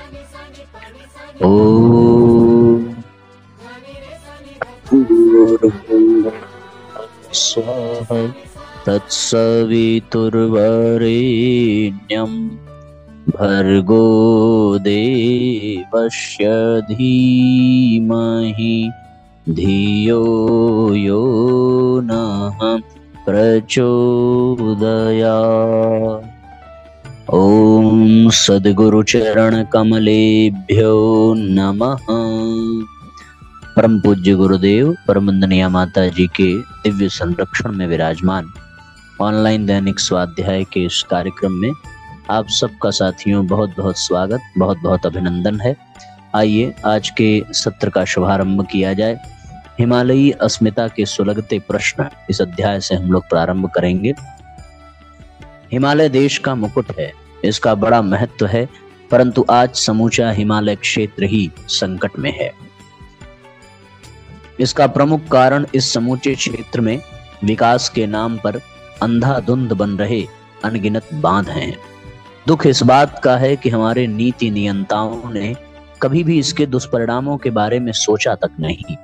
ओम स्वाहा तत्सवितुर्वरेण्यं भर्गो देवस्य धीमहि धियो यो नः प्रचोदयात्। ओम सद्गुरु चरण कमलेभ्यो नमः। परम पूज्य गुरुदेव परमवंदनीय माता जी के दिव्य संरक्षण में विराजमान ऑनलाइन दैनिक स्वाध्याय के इस कार्यक्रम में आप सबका साथियों बहुत बहुत स्वागत, बहुत बहुत अभिनंदन है। आइए आज के सत्र का शुभारंभ किया जाए। हिमालयी अस्मिता के सुलगते प्रश्न इस अध्याय से हम लोग प्रारंभ करेंगे। हिमालय देश का मुकुट है, इसका बड़ा महत्व है, परंतु आज समूचा हिमालय क्षेत्र ही संकट में है। इसका प्रमुख कारण इस समूचे क्षेत्र में विकास के नाम पर अंधाधुंध बन रहे अनगिनत बांध हैं। दुख इस बात का है कि हमारे नीति नियंताओं ने कभी भी इसके दुष्परिणामों के बारे में सोचा तक नहीं।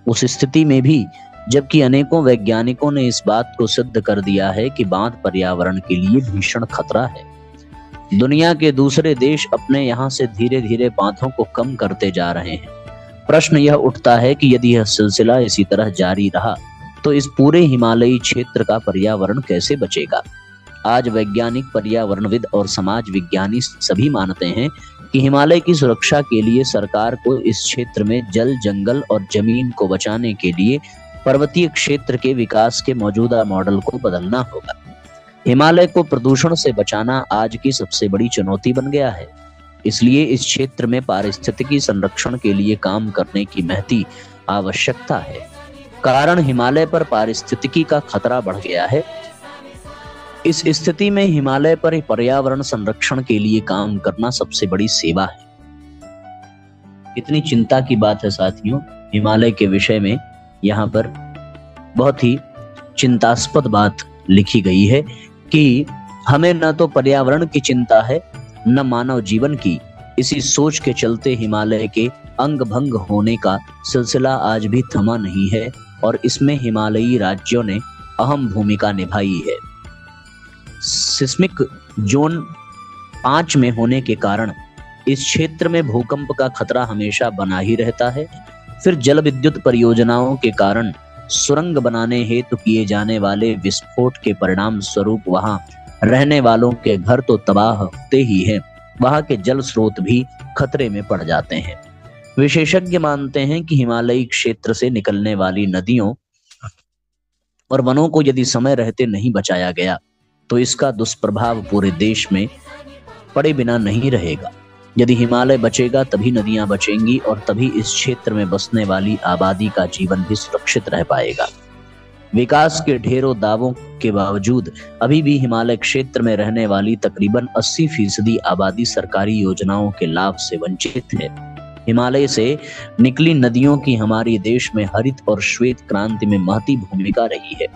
उस स्थिति में भी जबकि अनेकों वैज्ञानिकों ने इस बात को सिद्ध कर दिया है कि बांध पर्यावरण के लिए भीषण खतरा है, दुनिया के दूसरे देश अपने यहाँ से धीरे धीरे बांधों को कम करते जा रहे हैं। प्रश्न यह उठता है कि यदि यह सिलसिला इसी तरह जारी रहा तो इस पूरे हिमालयी क्षेत्र का पर्यावरण कैसे बचेगा। आज वैज्ञानिक, पर्यावरणविद और समाज विज्ञानी सभी मानते हैं कि हिमालय की सुरक्षा के लिए सरकार को इस क्षेत्र में जल, जंगल और जमीन को बचाने के लिए पर्वतीय क्षेत्र के विकास के मौजूदा मॉडल को बदलना होगा। हिमालय को प्रदूषण से बचाना आज की सबसे बड़ी चुनौती बन गया है। इसलिए इस क्षेत्र में पारिस्थितिकी संरक्षण के लिए काम करने की महती आवश्यकता है। कारण हिमालय पर पारिस्थितिकी का खतरा बढ़ गया है। इस स्थिति में हिमालय पर पर्यावरण संरक्षण के लिए काम करना सबसे बड़ी सेवा है। कितनी चिंता की बात है साथियों, हिमालय के विषय में यहाँ पर बहुत ही चिंतास्पद बात लिखी गई है कि हमें न तो पर्यावरण की चिंता है न मानव जीवन की। इसी सोच के चलते हिमालय के अंग भंग होने का सिलसिला आज भी थमा नहीं है और इसमें हिमालयी राज्यों ने अहम भूमिका निभाई है। सिस्मिक जोन 5 में होने के कारण इस क्षेत्र में भूकंप का खतरा हमेशा बना ही रहता है। फिर जल विद्युत परियोजनाओं के कारण सुरंग बनाने हेतु किए जाने वाले विस्फोट के परिणाम स्वरूप वहां रहने वालों के घर तो तबाह होते ही हैं, वहां के जल स्रोत भी खतरे में पड़ जाते हैं। विशेषज्ञ मानते हैं कि हिमालयी क्षेत्र से निकलने वाली नदियों और वनों को यदि समय रहते नहीं बचाया गया तो इसका दुष्प्रभाव पूरे देश में पड़े बिना नहीं रहेगा। यदि हिमालय बचेगा तभी नदियां बचेंगी और तभी इस क्षेत्र में बसने वाली आबादी का जीवन भी सुरक्षित रह पाएगा। विकास के ढेरों दावों के बावजूद अभी भी हिमालय क्षेत्र में रहने वाली तकरीबन 80% आबादी सरकारी योजनाओं के लाभ से वंचित है। हिमालय से निकली नदियों की हमारे देश में हरित और श्वेत क्रांति में महती भूमिका रही है।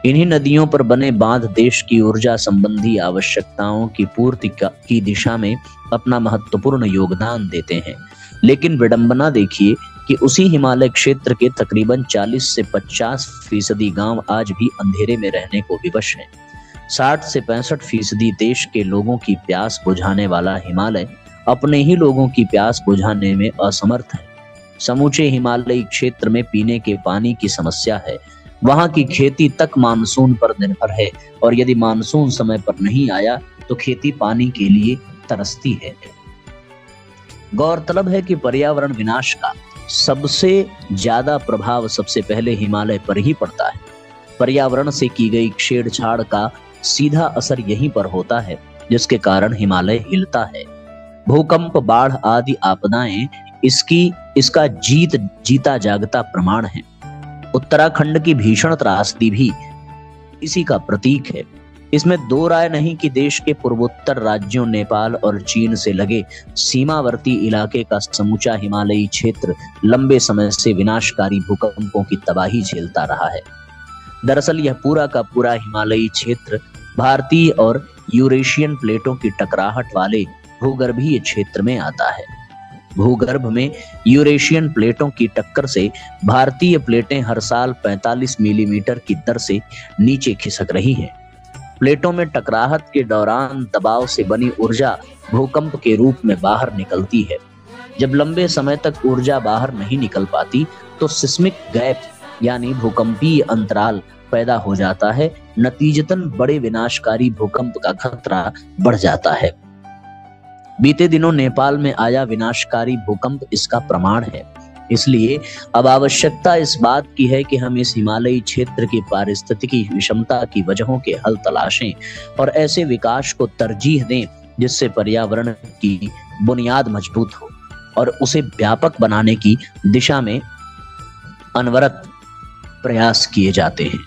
इन्हीं नदियों पर बने बांध देश की ऊर्जा संबंधी आवश्यकताओं की पूर्ति की दिशा में अपना महत्वपूर्ण योगदान देते हैं। लेकिन विडंबना देखिए कि उसी हिमालय क्षेत्र के तकरीबन 40 से 50% गांव आज भी अंधेरे में रहने को विवश हैं। 60 से 65% देश के लोगों की प्यास बुझाने वाला हिमालय अपने ही लोगों की प्यास बुझाने में असमर्थ है। समूचे हिमालयी क्षेत्र में पीने के पानी की समस्या है। वहां की खेती तक मानसून पर निर्भर है और यदि मानसून समय पर नहीं आया तो खेती पानी के लिए तरसती है। गौरतलब है कि पर्यावरण विनाश का सबसे ज्यादा प्रभाव सबसे पहले हिमालय पर ही पड़ता है। पर्यावरण से की गई छेड़छाड़ का सीधा असर यहीं पर होता है, जिसके कारण हिमालय हिलता है। भूकंप, बाढ़ आदि आपदाएं इसका जीता जागता प्रमाण है। उत्तराखंड की भीषण त्रासदी भी इसी का प्रतीक है। इसमें दो राय नहीं कि देश के पूर्वोत्तर राज्यों नेपाल और चीन से लगे सीमावर्ती इलाके का समूचा हिमालयी क्षेत्र लंबे समय से विनाशकारी भूकंपों की तबाही झेलता रहा है। दरअसल यह पूरा का पूरा हिमालयी क्षेत्र भारतीय और यूरेशियन प्लेटों की टकराहट वाले भूगर्भीय क्षेत्र में आता है। भूगर्भ में यूरेशियन प्लेटों की टक्कर से भारतीय प्लेटें हर साल 45 मिलीमीटर की दर से नीचे खिसक रही हैं। प्लेटों में टकराहट के दौरान दबाव से बनी ऊर्जा भूकंप के रूप में बाहर निकलती है। जब लंबे समय तक ऊर्जा बाहर नहीं निकल पाती तो सिस्मिक गैप यानी भूकंपीय अंतराल पैदा हो जाता है। नतीजतन बड़े विनाशकारी भूकंप का खतरा बढ़ जाता है। बीते दिनों नेपाल में आया विनाशकारी भूकंप इसका प्रमाण है। इसलिए अब आवश्यकता इस बात की है कि हम इस हिमालयी क्षेत्र की पारिस्थितिकी विषमता की वजहों के हल तलाशें और ऐसे विकास को तरजीह दें जिससे पर्यावरण की बुनियाद मजबूत हो और उसे व्यापक बनाने की दिशा में अनवरत प्रयास किए जाते हैं।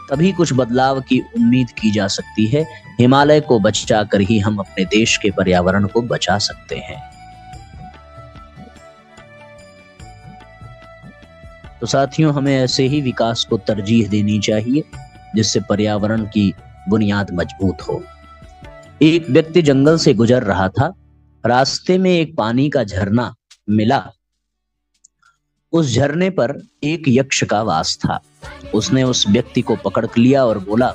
तभी कुछ बदलाव की उम्मीद की जा सकती है। हिमालय को बचाकर ही हम अपने देश के पर्यावरण को बचा सकते हैं। तो साथियों, हमें ऐसे ही विकास को तरजीह देनी चाहिए जिससे पर्यावरण की बुनियाद मजबूत हो। एक व्यक्ति जंगल से गुजर रहा था। रास्ते में एक पानी का झरना मिला। उस झरने पर एक यक्ष का वास था। उसने उस व्यक्ति को पकड़ लिया और बोला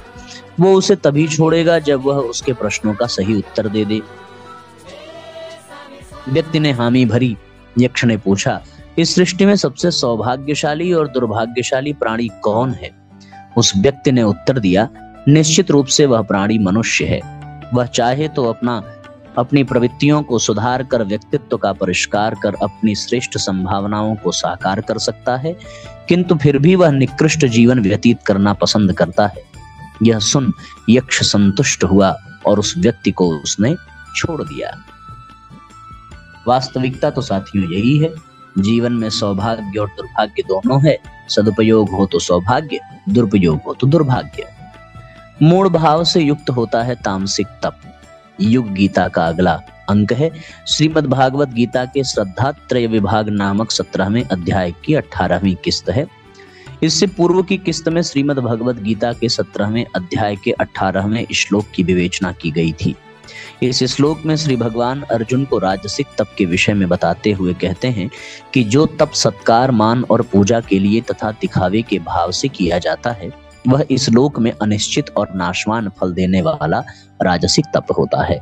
वो उसे तभी छोड़ेगा जब वह उसके प्रश्नों का सही उत्तर दे दे। व्यक्ति ने हामी भरी। यक्ष ने पूछा, इस सृष्टि में सबसे सौभाग्यशाली और दुर्भाग्यशाली प्राणी कौन है? उस व्यक्ति ने उत्तर दिया, निश्चित रूप से वह प्राणी मनुष्य है। वह चाहे तो अपनी प्रवृत्तियों को सुधार कर व्यक्तित्व का परिष्कार कर अपनी श्रेष्ठ संभावनाओं को साकार कर सकता है, किंतु फिर भी वह निकृष्ट जीवन व्यतीत करना पसंद करता है। यह सुन यक्ष संतुष्ट हुआ और उस व्यक्ति को उसने छोड़ दिया। वास्तविकता तो साथियों यही है। जीवन में सौभाग्य और दुर्भाग्य दोनों है। सदुपयोग हो तो सौभाग्य, दुरुपयोग हो तो दुर्भाग्य। मूढ़ भाव से युक्त होता है तामसिक तप। युग गीता का अगला अंक है। श्रीमद् भागवत गीता के श्रद्धात्रय विभाग नामक 17वें अध्याय की 18वीं किस्त है। इससे पूर्व की किस्त में श्रीमद् भगवत गीता के 17वें अध्याय के 18वें श्लोक की विवेचना की गई थी। इस श्लोक में श्री भगवान अर्जुन को राजसिक तप के विषय में बताते हुए कहते हैं कि जो तप सत्कार, मान और पूजा के लिए तथा दिखावे के भाव से किया जाता है वह इस लोक में अनिश्चित और नाशवान फल देने वाला राजसिक तप होता है।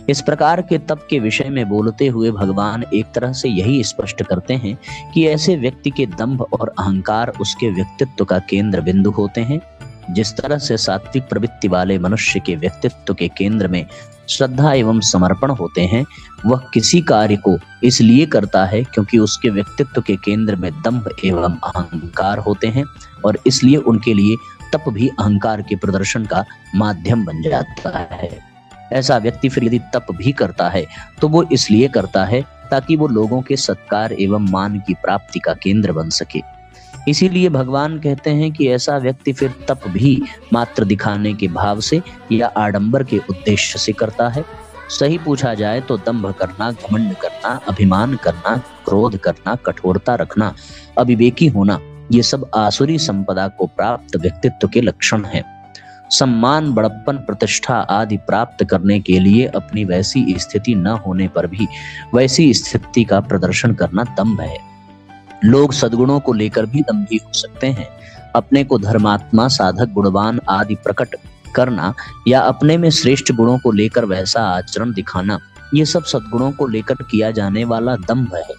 इस प्रकार के तप के विषय में बोलते हुए भगवान एक तरह से यही स्पष्ट करते हैं कि ऐसे व्यक्ति के दंभ और अहंकार उसके व्यक्तित्व का केंद्र बिंदु होते हैं। जिस तरह से सात्विक प्रवृत्ति वाले मनुष्य के व्यक्तित्व के केंद्र में श्रद्धा एवं समर्पण होते हैं, वह किसी कार्य को इसलिए करता है क्योंकि उसके व्यक्तित्व के केंद्र में दंभ एवं अहंकार होते हैं और इसलिए उनके लिए तप भी अहंकार के प्रदर्शन का माध्यम बन जाता है। ऐसा व्यक्ति फिर यदि तप भी करता है तो वो इसलिए करता है ताकि वो लोगों के सत्कार एवं मान की प्राप्ति का केंद्र बन सके। इसीलिए भगवान कहते हैं कि ऐसा व्यक्ति फिर तप भी मात्र दिखाने के भाव से या आडंबर के उद्देश्य से करता है। सही पूछा जाए तो दंभ करना, घमंड करना, अभिमान करना, क्रोध करना, कठोरता रखना, अविवेकी होना, ये सब आसुरी संपदा को प्राप्त व्यक्तित्व के लक्षण हैं। सम्मान, बड़प्पन, प्रतिष्ठा आदि प्राप्त करने के लिए अपनी वैसी स्थिति न होने पर भी वैसी स्थिति का प्रदर्शन करना दंभ है। लोग सद्गुणों को लेकर भी दंभी हो सकते हैं। अपने को धर्मात्मा, साधक, गुणवान आदि प्रकट करना या अपने में श्रेष्ठ गुणों को लेकर वैसा आचरण दिखाना, ये सब सद्गुणों को लेकर किया जाने वाला दंभ है।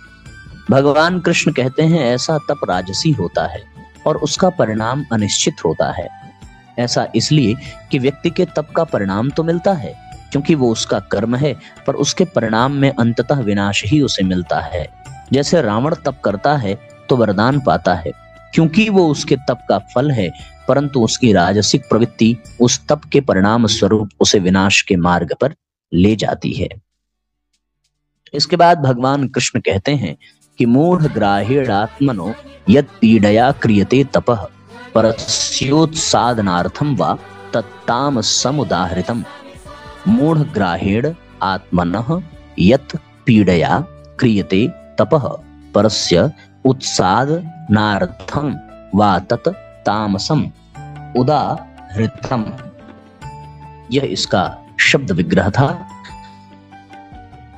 भगवान कृष्ण कहते हैं ऐसा तप राजसी होता है और उसका परिणाम अनिश्चित होता है। ऐसा इसलिए कि व्यक्ति के तप का परिणाम तो मिलता है क्योंकि वो उसका कर्म है, पर उसके परिणाम में अंततः विनाश ही उसे मिलता है। जैसे रावण तप करता है तो वरदान पाता है क्योंकि वो उसके तप का फल है, परंतु उसकी राजसिक प्रवृत्ति उस तप के परिणाम स्वरूप उसे विनाश के मार्ग पर ले जाती है। इसके बाद भगवान कृष्ण कहते हैं कि मूढ़ ग्राहेणात्मनो यत् पीडया क्रियते तपः परस्योत्सादनार्थम वा तत्ताम समुदाहृतम। मूढ़ ग्राहेण आत्मनः यत् पीडया क्रियते तपः परस्य उत्सादनार्थम वा तत् तामसम उदाहृतम। यह इसका शब्द विग्रह था।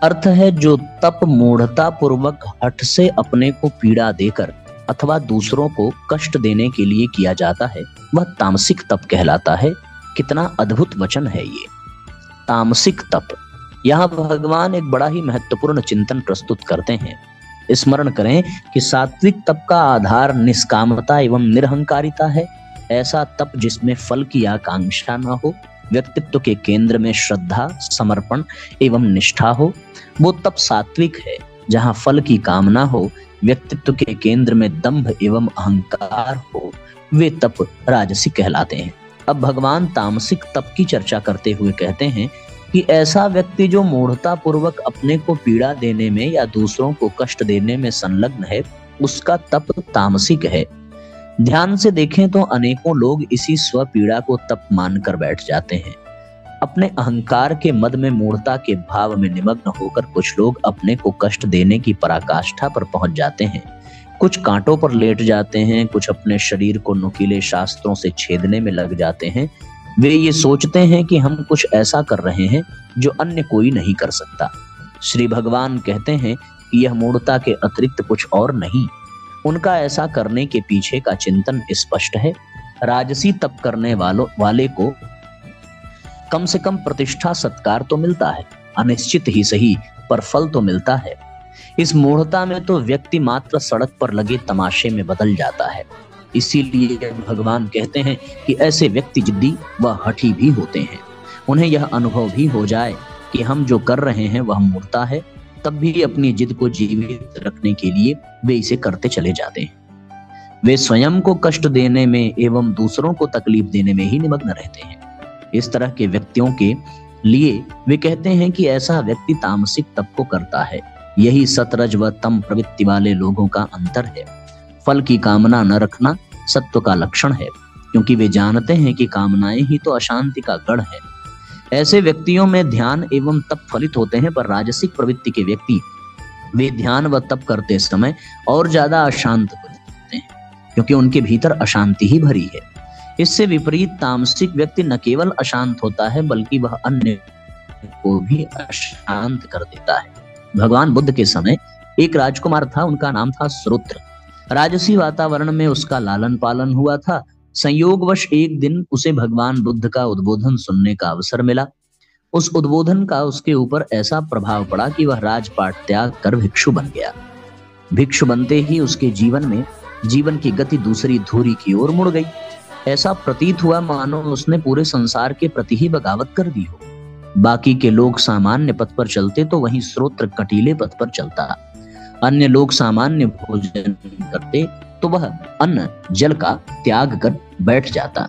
अर्थ है जो तप मूढ़ता पूर्वक हठ से अपने को पीड़ा देकर अथवा दूसरों को कष्ट देने के लिए किया जाता है, वह तामसिक तप कहलाता है। कितना अद्भुत वचन है ये, तामसिक तप। यहाँ भगवान एक बड़ा ही महत्वपूर्ण चिंतन प्रस्तुत करते हैं। स्मरण करें कि सात्विक तप का आधार निष्कामता एवं निरहंकारिता है। ऐसा तप जिसमें फल की आकांक्षा न हो, व्यक्तित्व के केंद्र में श्रद्धा, समर्पण एवं निष्ठा हो, वो तप सात्विक है। जहाँ फल की कामना हो, व्यक्तित्व के केंद्र में दंभ एवं अहंकार हो, वे तप राजसिक कहलाते हैं। अब भगवान तामसिक तप की चर्चा करते हुए कहते हैं कि ऐसा व्यक्ति जो मूढ़ता पूर्वक अपने को पीड़ा देने में या दूसरों को कष्ट देने में संलग्न है, उसका तप तामसिक है। ध्यान से देखें तो अनेकों लोग इसी स्व पीड़ा को तप मानकर बैठ जाते हैं। अपने अहंकार के मद में मूढ़ता के भाव में निमग्न होकर कुछ लोग अपने को कष्ट देने की पराकाष्ठा पर पहुंच जाते हैं। कुछ कांटों पर लेट जाते हैं, कुछ अपने शरीर को नुकीले शास्त्रों से छेदने में लग जाते हैं। वे ये सोचते हैं कि हम कुछ ऐसा कर रहे हैं जो अन्य कोई नहीं कर सकता। श्री भगवान कहते हैं कि यह मूढ़ता के अतिरिक्त कुछ और नहीं। उनका ऐसा करने के पीछे का चिंतन स्पष्ट है। राजसी तप करने वाले को कम से कम प्रतिष्ठा सत्कार तो मिलता है, अनिश्चित ही सही पर फल तो मिलता है। इस मूढ़ता में तो व्यक्ति मात्र सड़क पर लगे तमाशे में बदल जाता है। इसीलिए भगवान कहते हैं कि ऐसे व्यक्ति जिद्दी व हठी भी होते हैं। उन्हें यह अनुभव भी हो जाए कि हम जो कर रहे हैं वह मूढ़ता है, तब भी अपनी जिद को जीवित रखने के लिए वे इसे करते चले जाते हैं। वे स्वयं को कष्ट देने में एवं दूसरों को तकलीफ देने में ही निमग्न रहते हैं। इस तरह के व्यक्तियों के लिए वे कहते हैं कि ऐसा व्यक्ति तामसिक तप को करता है। यही सतरज व तम प्रवृत्ति वाले लोगों का अंतर है। फल की कामना न रखना सत्व का लक्षण है, क्योंकि वे जानते हैं कि कामनाएं ही तो अशांति का गढ़ है। ऐसे व्यक्तियों में ध्यान एवं तप फलित होते हैं, पर राजसिक प्रवृत्ति के व्यक्ति वे ध्यान व तप करते समय और ज्यादा अशांत हो जाते हैं, क्योंकि उनके भीतर अशांति ही भरी है। इससे विपरीत तामसिक व्यक्ति न केवल अशांत होता है, बल्कि वह अन्य को भी अशांत कर देता है। भगवान बुद्ध के समय एक राजकुमार था, उनका नाम था श्रोत्र। राजसी वातावरण में उसका लालन पालन हुआ था। संयोगवश एक दिन उसे भगवान बुद्ध का उद्बोधन सुनने का अवसर मिला। उस उद्बोधन का उसके ऊपर ऐसा प्रभाव पड़ा कि वह राजपाट त्याग कर भिक्षु बन गया। भिक्षु बनते ही उसके जीवन में जीवन की गति दूसरी धुरी की ओर मुड़ गई। ऐसा प्रतीत हुआ मानो उसने पूरे संसार के प्रति ही बगावत कर दी हो। बाकी के लोग सामान्य पथ पर चलते तो वहीं श्रोत्र कटीले पथ पर चलता। अन्य लोग सामान्य भोजन करते तो वह अन्न जल का त्याग कर बैठ जाता।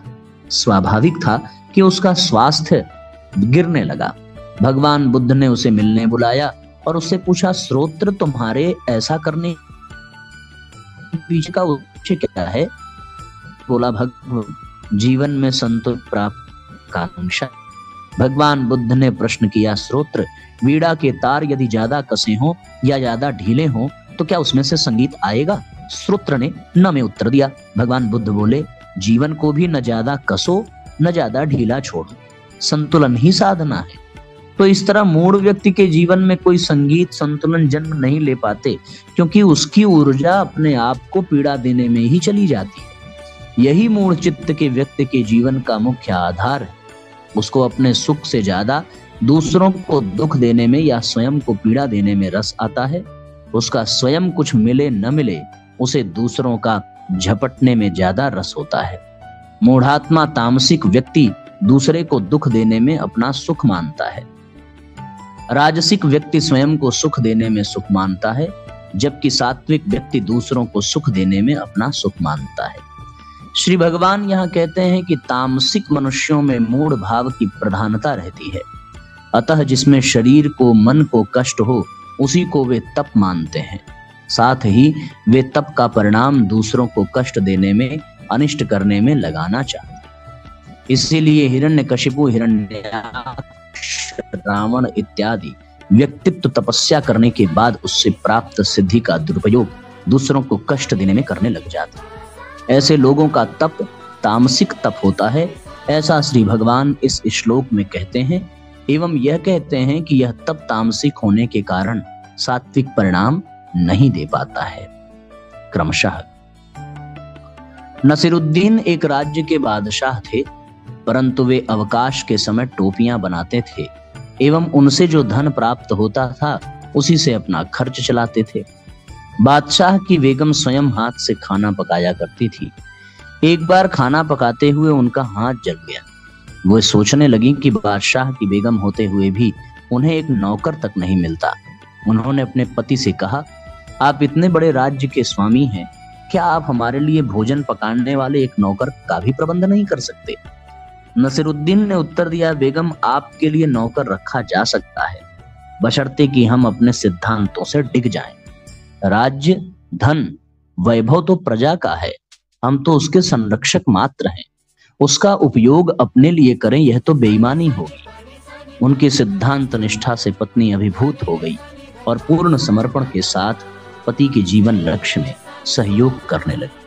स्वाभाविक था कि उसका स्वास्थ्य गिरने लगा। भगवान बुद्ध ने उसे मिलने बुलाया और उससे पूछा, श्रोत्र तुम्हारे ऐसा करने पीछे का उद्देश्य क्या है? बोला, जीवन में संतोष प्राप्त का आकांक्षा। भगवान बुद्ध ने प्रश्न किया, श्रोत्र वीणा के तार यदि ज्यादा कसे हों या ज्यादा ढीले हों तो क्या उसमें से संगीत आएगा? श्रोत्र ने न में उत्तर दिया। भगवान बुद्ध बोले, जीवन को भी न ज्यादा कसो न ज्यादा ढीला छोड़ो, संतुलन ही साधना है। तो इस तरह मूढ़ व्यक्ति के जीवन में कोई संगीत संतुलन जन्म नहीं ले पाते, क्योंकि उसकी ऊर्जा अपने आप को पीड़ा देने में ही चली जाती है। यही मूढ़ चित्त के व्यक्ति के जीवन का मुख्य आधार है। उसको अपने सुख से ज्यादा दूसरों को दुख देने में या स्वयं को पीड़ा देने में रस आता है। उसका स्वयं कुछ मिले न मिले, उसे दूसरों का झपटने में ज्यादा रस होता है। मूढ़ात्मा तामसिक व्यक्ति दूसरे को दुख देने में अपना सुख मानता है। राजसिक व्यक्ति स्वयं को सुख देने में सुख मानता है, जबकि सात्विक व्यक्ति दूसरों को सुख देने में अपना सुख मानता है। श्री भगवान यहाँ कहते हैं कि तामसिक मनुष्यों में मूढ़ भाव की प्रधानता रहती है। अतः जिसमें शरीर को मन को कष्ट हो उसी को वे तप मानते हैं। साथ ही वे तप का परिणाम दूसरों को कष्ट देने में, अनिष्ट करने में लगाना चाहते हैं। इसीलिए हिरण्यकशिपु, हिरण्याक्ष, रावण इत्यादि व्यक्तित्व तपस्या करने के बाद उससे प्राप्त सिद्धि का दुरुपयोग दूसरों को कष्ट देने में करने लग जाते हैं। ऐसे लोगों का तप तामसिक तप होता है। ऐसा श्री भगवान इस श्लोक में कहते हैं। एवं यह कहते हैं कि यह तब तामसिक होने के कारण सात्विक परिणाम नहीं दे पाता है। क्रमशः नसीरुद्दीन एक राज्य के बादशाह थे, परंतु वे अवकाश के समय टोपियां बनाते थे एवं उनसे जो धन प्राप्त होता था उसी से अपना खर्च चलाते थे। बादशाह की बेगम स्वयं हाथ से खाना पकाया करती थी। एक बार खाना पकाते हुए उनका हाथ जल गया। वो सोचने लगी कि बादशाह की बेगम होते हुए भी उन्हें एक नौकर तक नहीं मिलता। उन्होंने अपने पति से कहा, आप इतने बड़े राज्य के स्वामी हैं, क्या आप हमारे लिए भोजन पकाने वाले एक नौकर का भी प्रबंध नहीं कर सकते? नसीरुद्दीन ने उत्तर दिया, बेगम, आपके लिए नौकर रखा जा सकता है, बशर्ते कि हम अपने सिद्धांतों से डिग जाएं। राज्य, धन, वैभव तो प्रजा का है, हम तो उसके संरक्षक मात्र हैं। उसका उपयोग अपने लिए करें, यह तो बेईमानी होगी। उनकी सिद्धांत निष्ठा से पत्नी अभिभूत हो गई और पूर्ण समर्पण के साथ पति के जीवन लक्ष्य में सहयोग करने लगी।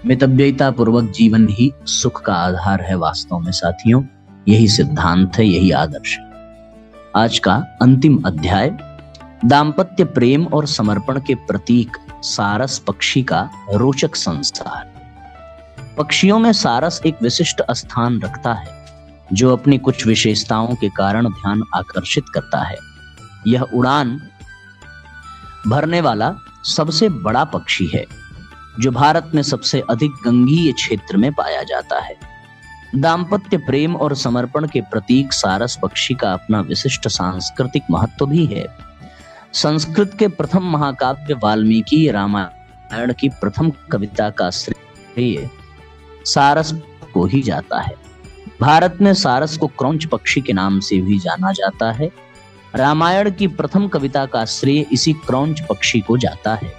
मितव्ययिता पूर्वक जीवन ही सुख का आधार है। वास्तव में साथियों, यही सिद्धांत है, यही आदर्श है। आज का अंतिम अध्याय दाम्पत्य प्रेम और समर्पण के प्रतीक सारस पक्षी का रोचक संसार। पक्षियों में सारस एक विशिष्ट स्थान रखता है, जो अपनी कुछ विशेषताओं के कारण ध्यान आकर्षित करता है। यह उड़ान भरने वाला सबसे बड़ा पक्षी है, जो भारत में सबसे अधिक गंगीय क्षेत्र में पाया जाता है। दाम्पत्य प्रेम और समर्पण के प्रतीक सारस पक्षी का अपना विशिष्ट सांस्कृतिक महत्व भी है। संस्कृत के प्रथम महाकाव्य वाल्मीकि रामायण की प्रथम कविता का श्रेय सारस को ही जाता है। भारत में सारस को क्रौंच पक्षी के नाम से भी जाना जाता है। रामायण की प्रथम कविता का श्रेय इसी क्रौंच पक्षी को जाता है।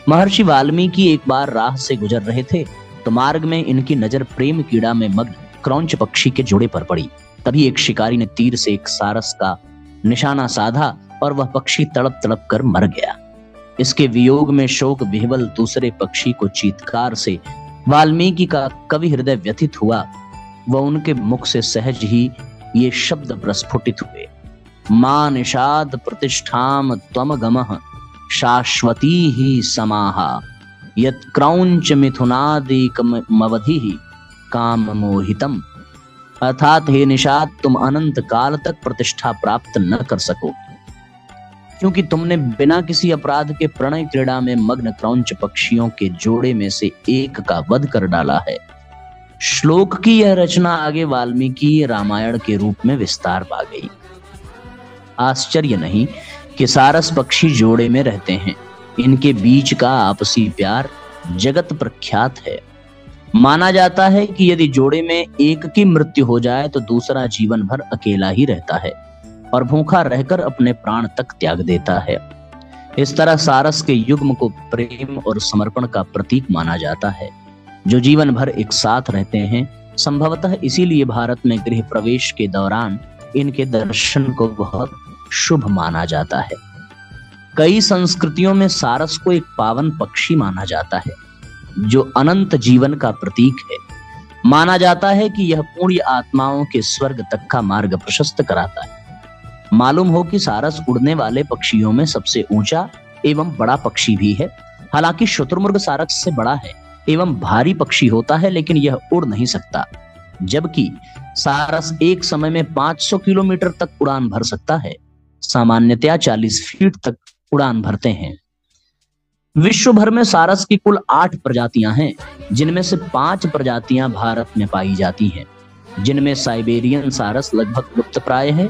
महर्षि वाल्मीकि एक बार राह से गुजर रहे थे, तो मार्ग में इनकी नजर प्रेम कीड़ा में मग्न क्रौंच पक्षी के जोड़े पर पड़ी। तभी एक शिकारी ने तीर से एक सारस का निशाना साधा और वह पक्षी तड़प तड़प कर मर गया। इसके वियोग में शोक विह्वल दूसरे पक्षी को चीत्कार से वाल्मीकि का कवि हृदय व्यथित हुआ। वह उनके मुख से सहज ही ये शब्द प्रस्फुटित हुए, मां निषाद प्रतिष्ठाम त्वम गमः शाश्वती ही समाहा यत् क्रौंच मिथुनादिकमवधिः काम मोहितम। अर्थात हे निषाद, तुम अनंत काल तक प्रतिष्ठा प्राप्त न कर सकोगे, क्योंकि तुमने बिना किसी अपराध के प्रणय क्रीड़ा में मग्न क्रौंच पक्षियों के जोड़े में से एक का वध कर डाला है। श्लोक की यह रचना आगे वाल्मीकि रामायण के रूप में विस्तार पा गई। आश्चर्य नहीं कि सारस पक्षी जोड़े में रहते हैं। इनके बीच का आपसी प्यार जगत प्रख्यात है। माना जाता है कि यदि जोड़े में एक की मृत्यु हो जाए तो दूसरा जीवन भर अकेला ही रहता है और भूखा रहकर अपने प्राण तक त्याग देता है। इस तरह सारस के युग्म को प्रेम और समर्पण का प्रतीक माना जाता है, जो जीवन भर एक साथ रहते हैं। संभवतः इसीलिए भारत में गृह प्रवेश के दौरान इनके दर्शन को बहुत शुभ माना जाता है। कई संस्कृतियों में सारस को एक पावन पक्षी माना जाता है, जो अनंत जीवन का प्रतीक है। माना जाता है कि यह पुण्य आत्माओं के स्वर्ग तक का मार्ग प्रशस्त कराता है। मालूम हो कि सारस उड़ने वाले पक्षियों में सबसे ऊंचा एवं बड़ा पक्षी भी है। हालांकि शुतुरमुर्ग सारस से बड़ा है एवं भारी पक्षी होता है, लेकिन यह उड़ नहीं सकता, जबकि सारस एक समय में 500 किलोमीटर तक उड़ान भर सकता है। सामान्यतया 40 फीट तक उड़ान भरते हैं। विश्व भर में सारस की कुल 8 प्रजातियां हैं, जिनमें से 5 प्रजातियां भारत में पाई जाती हैं, जिनमें साइबेरियन सारस लगभग लुप्तप्राय है।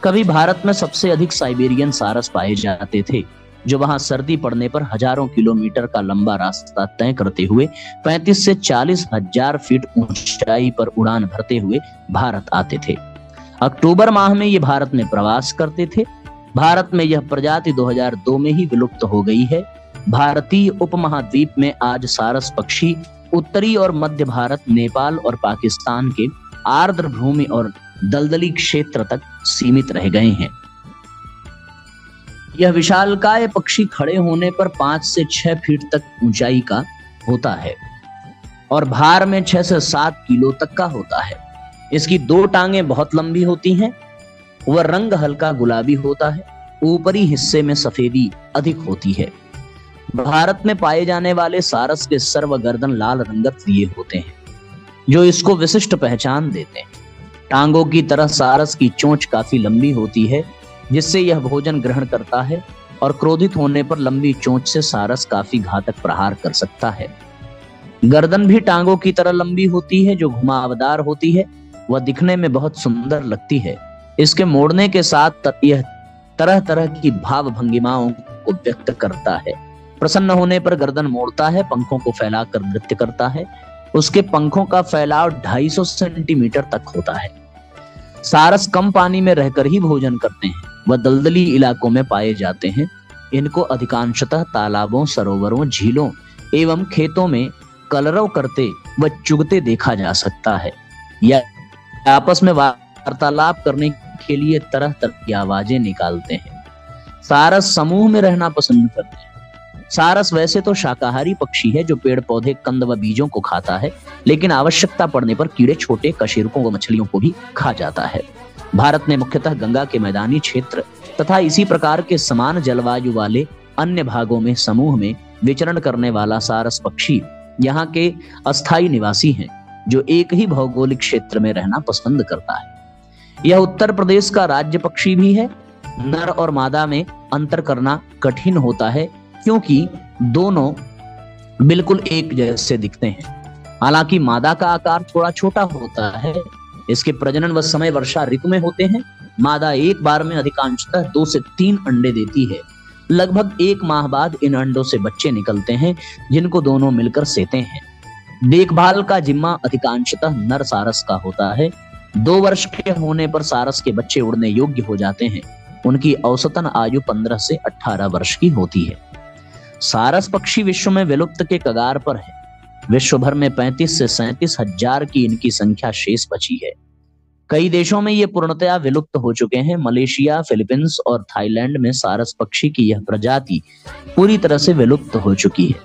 कभी भारत में सबसे अधिक साइबेरियन सारस पाए जाते थे, जो वहां सर्दी पड़ने पर हजारों किलोमीटर का लंबा रास्ता तय करते हुए 35 से 40 हजार फीट ऊंचाई पर उड़ान भरते हुए भारत आते थे। अक्टूबर माह में ये भारत में प्रवास करते थे। भारत में यह प्रजाति 2002 में ही विलुप्त हो गई है। भारतीय उपमहाद्वीप में आज सारस पक्षी उत्तरी और मध्य भारत, नेपाल और पाकिस्तान के आर्द्र भूमि और दलदली क्षेत्र तक सीमित रह गए हैं। यह विशालकाय पक्षी खड़े होने पर 5 से 6 फीट तक ऊंचाई का होता है और भार में 6 से 7 किलो तक का होता है। इसकी 2 टांगें बहुत लंबी होती हैं। वह रंग हल्का गुलाबी होता है, ऊपरी हिस्से में सफेदी अधिक होती है। भारत में पाए जाने वाले सारस के सर व गर्दन लाल रंगत लिए होते हैं, जो इसको विशिष्ट पहचान देते हैं। टांगों की तरह सारस की चोंच काफी लंबी होती है, जिससे यह भोजन ग्रहण करता है, और क्रोधित होने पर लंबी चोंच से सारस काफी घातक प्रहार कर सकता है। गर्दन भी टांगों की तरह लंबी होती है, जो घुमावदार होती है। वह दिखने में बहुत सुंदर लगती है। इसके मोड़ने के साथ यह तरह तरह की भाव भंगिमाओं को व्यक्त करता है। प्रसन्न होने पर गर्दन मोड़ता है, पंखों को फैलाकर नृत्य करता है। उसके पंखों का फैलाव 250 सेंटीमीटर तक होता है। सारस कम पानी में रहकर ही भोजन करते हैं। वह दलदली इलाकों में पाए जाते हैं। इनको अधिकांशतः तालाबों, सरोवरों, झीलों एवं खेतों में कलरव करते व चुगते देखा जा सकता है, या आपस में वार्तालाप करने के लिए तरह तरह की आवाजें निकालते हैं। सारस समूह में रहना पसंद करते हैं। सारस वैसे तो शाकाहारी पक्षी है, जो पेड़ पौधे, कंद व बीजों को खाता है, लेकिन आवश्यकता पड़ने पर कीड़े, छोटे कशेरुकों व मछलियों को भी खा जाता है। भारत में मुख्यतः गंगा के मैदानी क्षेत्र तथा इसी प्रकार के समान जलवायु वाले अन्य भागों में समूह में विचरण करने वाला सारस पक्षी यहाँ के अस्थायी निवासी हैं, जो एक ही भौगोलिक क्षेत्र में रहना पसंद करता है। यह उत्तर प्रदेश का राज्य पक्षी भी है। नर और मादा में अंतर करना कठिन होता है, क्योंकि दोनों बिल्कुल एक जैसे दिखते हैं। हालांकि मादा का आकार थोड़ा छोटा होता है। इसके प्रजनन व समय वर्षा ऋतु में होते हैं। मादा एक बार में अधिकांशतः 2 से 3 अंडे देती है। लगभग 1 माह बाद इन अंडों से बच्चे निकलते हैं, जिनको दोनों मिलकर सेते हैं। देखभाल का जिम्मा अधिकांशतः नर सारस का होता है। 2 वर्ष के होने पर सारस के बच्चे उड़ने योग्य हो जाते हैं। उनकी औसतन आयु 15 से 18 वर्ष की होती है। सारस पक्षी विश्व में विलुप्त के कगार पर है। विश्व भर में 35 से 37 हजार की इनकी संख्या शेष बची है। कई देशों में ये पूर्णतया विलुप्त हो चुके हैं। मलेशिया, फिलीपींस और थाईलैंड में सारस पक्षी की यह प्रजाति पूरी तरह से विलुप्त हो चुकी है।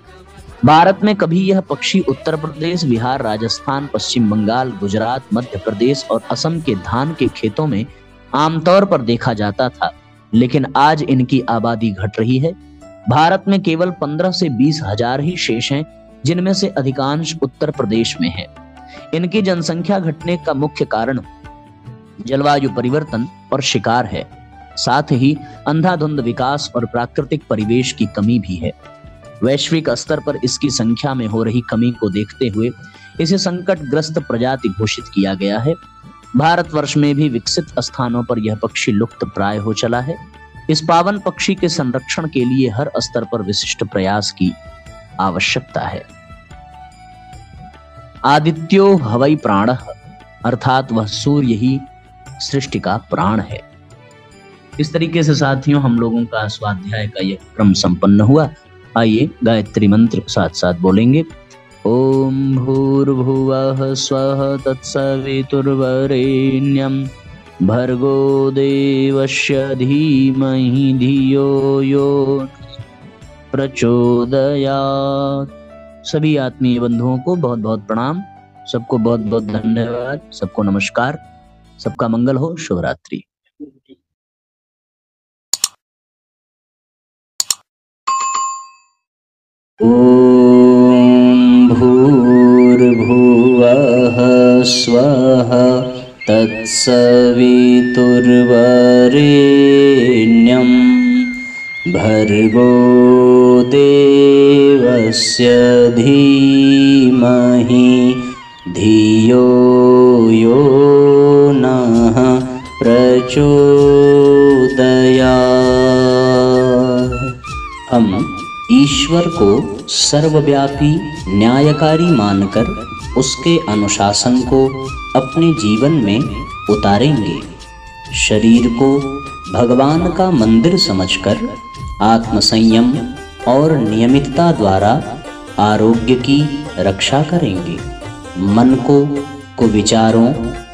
भारत में कभी यह पक्षी उत्तर प्रदेश, बिहार, राजस्थान, पश्चिम बंगाल, गुजरात, मध्य प्रदेश और असम के धान के खेतों में आमतौर पर देखा जाता था, लेकिन आज इनकी आबादी घट रही है। भारत में केवल 15 से 20 हजार ही शेष हैं, जिनमें से अधिकांश उत्तर प्रदेश में है। इनकी जनसंख्या घटने का मुख्य कारण जलवायु परिवर्तन और शिकार है। साथ ही अंधाधुंध विकास और प्राकृतिक परिवेश की कमी भी है। वैश्विक स्तर पर इसकी संख्या में हो रही कमी को देखते हुए इसे संकटग्रस्त प्रजाति घोषित किया गया है। भारतवर्ष में भी विकसित स्थानों पर यह पक्षी लुप्त प्राय हो चला है। इस पावन पक्षी के संरक्षण के लिए हर स्तर पर विशिष्ट प्रयास की आवश्यकता है। आदित्यो हवै प्राणः, अर्थात वह सूर्य ही सृष्टि का प्राण है। इस तरीके से साथियों हम लोगों का स्वाध्याय का यह क्रम संपन्न हुआ। आइए गायत्री मंत्र साथ साथ बोलेंगे। ओम भूर्भुवः स्वः तत्सवितुर्वरेण्यं भर्गो देवस्य धीमहि धियो यो प्रचोदयात्। सभी आत्मीय बंधुओं को बहुत बहुत प्रणाम। सबको बहुत बहुत धन्यवाद। सबको नमस्कार। सबका मंगल हो। शुभ रात्रि। ओम भूर्भुवः स्वः तत्सवितुर्वरेण्यं भर्गो देवस्य धीमहि धियो यो नः प्रचोदयात्। हम ईश्वर को सर्वव्यापी न्यायकारी मानकर उसके अनुशासन को अपने जीवन में उतारेंगे। शरीर को भगवान का मंदिर समझकर आत्मसंयम और नियमितता द्वारा आरोग्य की रक्षा करेंगे। मन को कुविचारों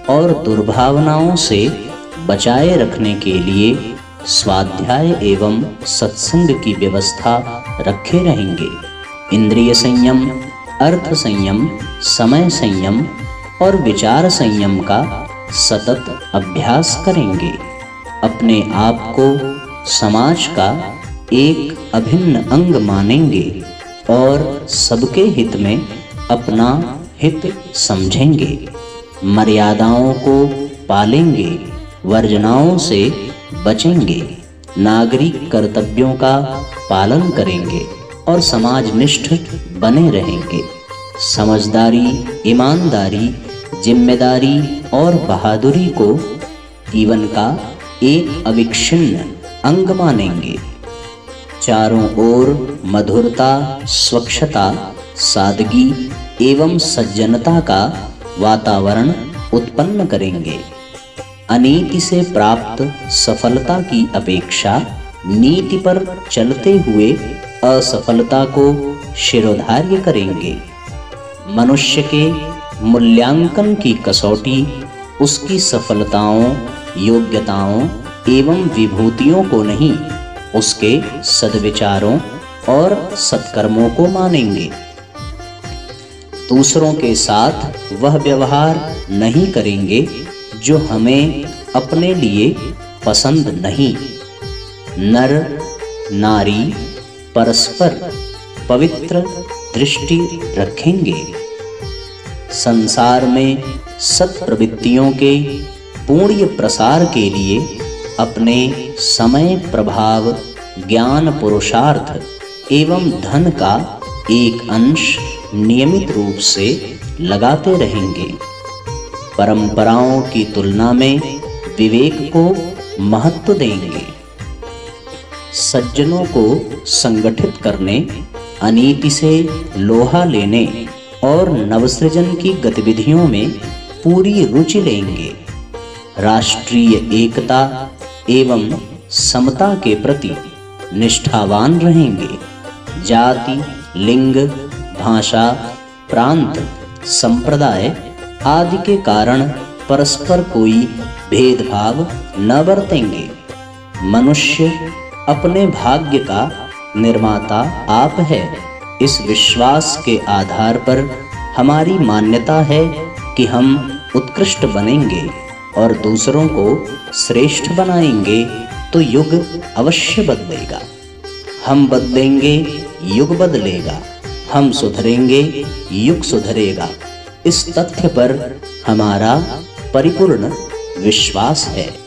और दुर्भावनाओं से बचाए रखने के लिए स्वाध्याय एवं सत्संग की व्यवस्था रखे रहेंगे। इंद्रिय संयम, अर्थ संयम, समय संयम और विचार संयम का सतत अभ्यास करेंगे, अपने आप को समाज का एक अभिन्न अंग मानेंगे और सबके हित में अपना हित समझेंगे, मर्यादाओं को पालेंगे, वर्जनाओं से बचेंगे, नागरिक कर्तव्यों का पालन करेंगे और समाजनिष्ठ बने रहेंगे। समझदारी, ईमानदारी, जिम्मेदारी और बहादुरी को जीवन का एक अविच्छिन्न अंग मानेंगे। चारों ओर मधुरता, स्वच्छता, सादगी एवं सज्जनता का वातावरण उत्पन्न करेंगे। अनीति से प्राप्त सफलता की अपेक्षा नीति पर चलते हुए असफलता को शिरोधार्य करेंगे। मनुष्य के मूल्यांकन की कसौटी उसकी सफलताओं, योग्यताओं एवं विभूतियों को नहीं, उसके सद्विचारों और सत्कर्मों को मानेंगे। दूसरों के साथ वह व्यवहार नहीं करेंगे जो हमें अपने लिए पसंद नहीं। नर नारी परस्पर पवित्र दृष्टि रखेंगे। संसार में सत्प्रवृत्तियों के पूर्ण प्रसार के लिए अपने समय, प्रभाव, ज्ञान, पुरुषार्थ एवं धन का एक अंश नियमित रूप से लगाते रहेंगे। परंपराओं की तुलना में विवेक को महत्व देंगे। सज्जनों को संगठित करने, अनीति से लोहा लेने और नवसृजन की गतिविधियों में पूरी रुचि लेंगे। राष्ट्रीय एकता एवं समता के प्रति निष्ठावान रहेंगे। जाति, लिंग, भाषा, प्रांत, संप्रदाय आदि के कारण परस्पर कोई भेदभाव न बरतेंगे। मनुष्य अपने भाग्य का निर्माता आप है। इस विश्वास के आधार पर हमारी मान्यता है कि हम उत्कृष्ट बनेंगे और दूसरों को श्रेष्ठ बनाएंगे तो युग अवश्य बदलेगा। हम बदलेंगे, युग बदलेगा। हम सुधरेंगे, युग सुधरेगा। इस तथ्य पर हमारा परिपूर्ण विश्वास है।